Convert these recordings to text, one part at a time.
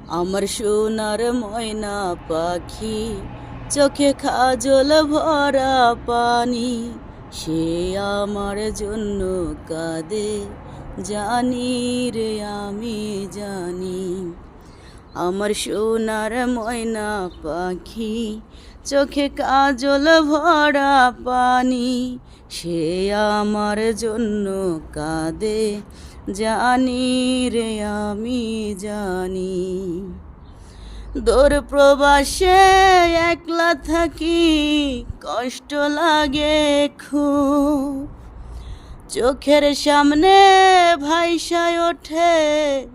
আমার সোনার ময়না পাখি, চোখে কাজল ভরা পানি, সে আমার জন্য কাঁদে জানি রে আমি জানি। আমার সোনার ময়না পাখি, চোখে কাজল ভরা পানি, সে আমার জন্য কাঁদে জানি রে আমি জানি। দূর প্রবাসে একলা থাকি, কষ্ট লাগে খুব, চোখের সামনে ভাইসায় ওঠে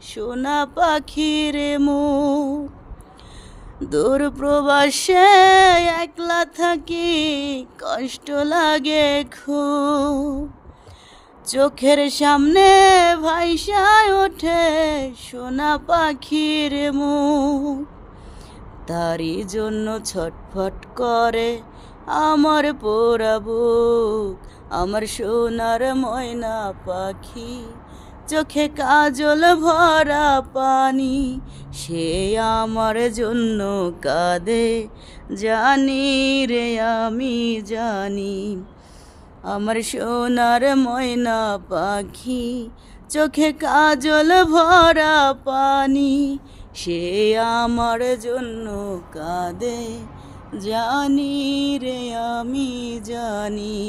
সোনা পাখির মুখ। দূর প্রবাসে একলা থাকি, কষ্ট লাগে খুব, চোখের সামনে ভাইসায় ওঠে সোনা পাখির মুখ। তারই জন্য ছটফট করে আমার পোড়া বুক। আমার সোনার ময়না পাখি, চোখে কাজল ভরা পানি, সে আমার জন্য কাঁদে জানি রে আমি জানি। আমার সোনার ময়না পাখি, চোখে কাজল ভরা পানি, সে আমার জন্য কাঁদে জানি রে আমি জানি।